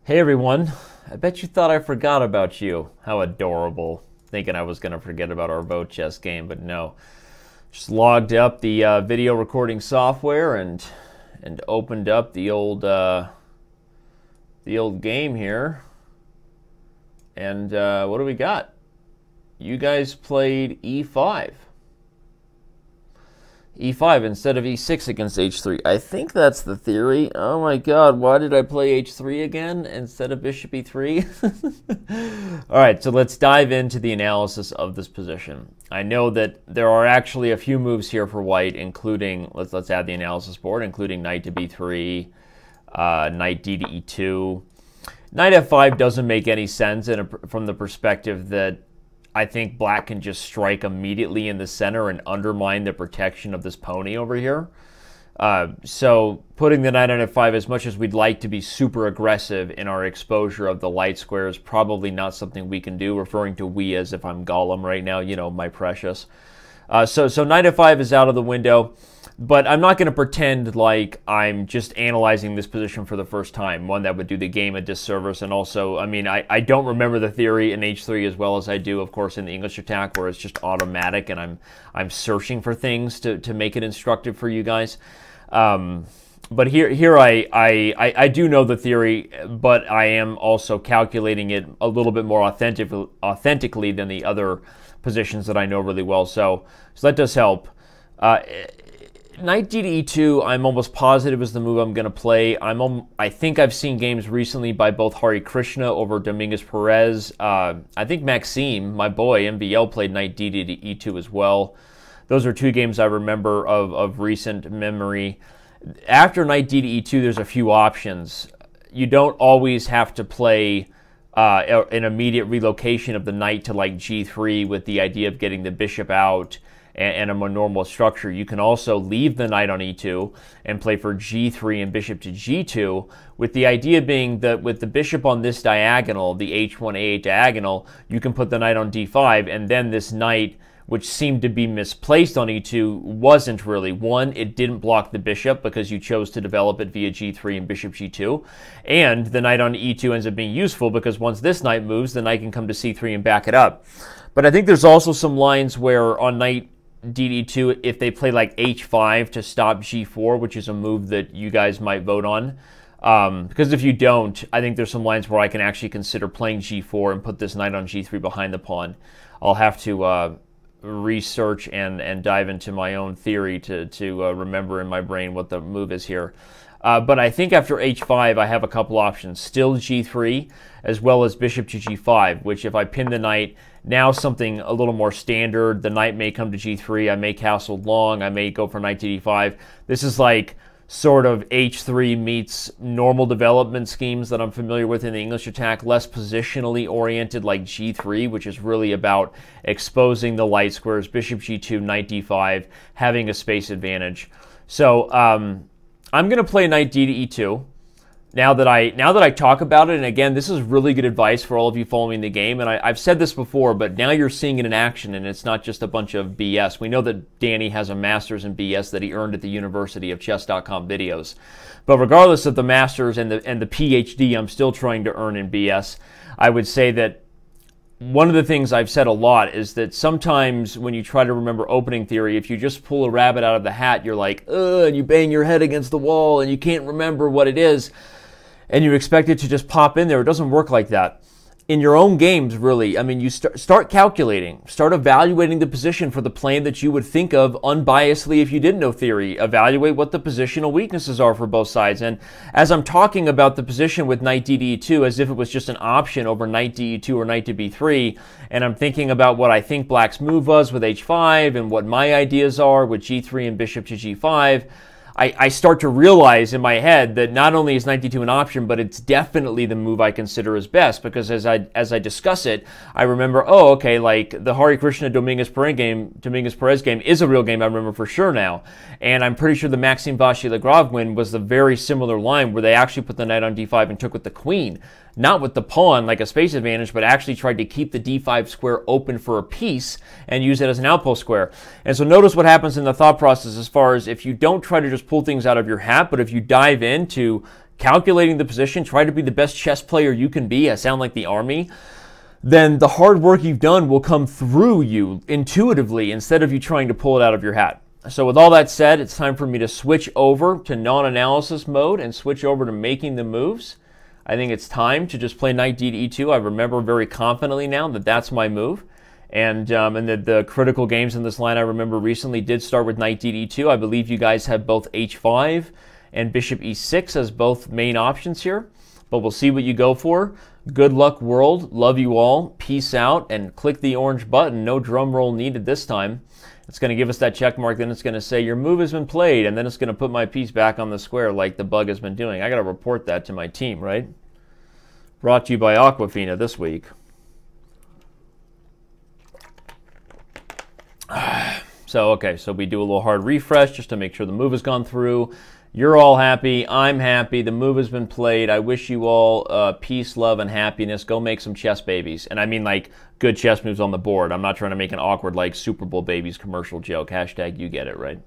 Hey everyone, I bet you thought I forgot about you. How adorable. Thinking I was going to forget about our boat chess game, but no. Just logged up the video recording software and opened up the old game here. And what do we got? You guys played e5. e5 instead of e6 against h3. I think that's the theory. Oh my god, why did I play h3 again instead of bishop e3? All right, so let's dive into the analysis of this position. I know that there are actually a few moves here for white, including, let's add the analysis board, including knight to b3, knight d to e2. Knight f5 doesn't make any sense from the perspective that I think black can just strike immediately in the center and undermine the protection of this pony over here. So putting the knight on f5, as much as we'd like to be super aggressive in our exposure of the light square, is probably not something we can do, referring to we as if I'm Gollum right now, you know, my precious. So knight f5 is out of the window, but I'm not going to pretend like I'm just analyzing this position for the first time. One, that would do the game a disservice, and also, I mean, I don't remember the theory in h3 as well as I do, of course, in the English attack, where it's just automatic, and I'm searching for things to make it instructive for you guys. But here I do know the theory, but I am also calculating it a little bit more authentically than the other positions that I know really well. So that does help. Knight d to e2, I'm almost positive is the move I'm going to play. I think I've seen games recently by both Hare Krishna over Dominguez Perez. I think Maxime, my boy, MVL, played knight d to e2 as well. Those are two games I remember of recent memory. After knight d to e2, there's a few options. You don't always have to play an immediate relocation of the knight to like g3 with the idea of getting the bishop out and a more normal structure. You can also leave the knight on e2 and play for g3 and bishop to g2, with the idea being that with the bishop on this diagonal, the h1 a8 diagonal, you can put the knight on d5, and then this knight, which seemed to be misplaced on e2, wasn't really. One, it didn't block the bishop because you chose to develop it via g3 and bishop g2, and the knight on e2 ends up being useful because once this knight moves, the knight can come to c3 and back it up. But I think there's also some lines where on knight d to e2, if they play like h5 to stop g4, which is a move that you guys might vote on, because if you don't, I think there's some lines where I can actually consider playing g4 and put this knight on g3 behind the pawn. I'll have to research and dive into my own theory to remember in my brain what the move is here. But I think after h5, I have a couple options. Still g3, as well as bishop to g5, which if I pin the knight, now something a little more standard. The knight may come to g3. I may castle long. I may go for knight to d5. This is like sort of h3 meets normal development schemes that I'm familiar with in the English attack, less positionally oriented like g3, which is really about exposing the light squares, bishop g2, knight d5, having a space advantage. So I'm going to play knight d to e2. Now that I talk about it, and again, this is really good advice for all of you following the game, and I've said this before, but now you're seeing it in action, and it's not just a bunch of BS. We know that Danny has a master's in BS that he earned at the University of Chess.com videos. But regardless of the master's and the PhD I'm still trying to earn in BS, I would say that one of the things I've said a lot is that sometimes when you try to remember opening theory, if you just pull a rabbit out of the hat, you're like, ugh, and you bang your head against the wall, and you can't remember what it is, and you expect it to just pop in there. It doesn't work like that. In your own games, really, I mean, you start calculating, start evaluating the position for the plane that you would think of unbiasedly if you didn't know theory. Evaluate what the positional weaknesses are for both sides. And as I'm talking about the position with knight d to e2 as if it was just an option over knight d to e2 or knight to b3, and I'm thinking about what I think black's move was with h5 and what my ideas are with g3 and bishop to g5, I start to realize in my head that not only is knight d2 an option, but it's definitely the move I consider as best, because as I discuss it, I remember, oh, okay, like the Hare Krishna Dominguez Perez game is a real game I remember for sure now. And I'm pretty sure the Maxime Vachier-Lagrave win was the very similar line where they actually put the knight on d5 and took with the queen. Not with the pawn like a space advantage, but actually tried to keep the d5 square open for a piece and use it as an outpost square. And so notice what happens in the thought process as far as if you don't try to just pull things out of your hat, but if you dive into calculating the position, try to be the best chess player you can be. I sound like the army. Then the hard work you've done will come through you intuitively instead of you trying to pull it out of your hat. So with all that said, it's time for me to switch over to non-analysis mode and switch over to making the moves. I think it's time to just play knight d to e2. I remember very confidently now that that's my move. And the critical games in this line I remember recently did start with knight d to e2. I believe you guys have both h5 and bishop e6 as both main options here. But we'll see what you go for. Good luck, world. Love you all. Peace out. And click the orange button. No drum roll needed this time. It's going to give us that check mark. Then it's going to say your move has been played. And then it's going to put my piece back on the square like the bug has been doing. I got to report that to my team, right? Brought to you by Aquafina this week. So we do a little hard refresh just to make sure the move has gone through. You're all happy. I'm happy. The move has been played. I wish you all peace, love, and happiness. Go make some chess babies. And I mean like good chess moves on the board. I'm not trying to make an awkward like Super Bowl babies commercial joke. Hashtag you get it, right?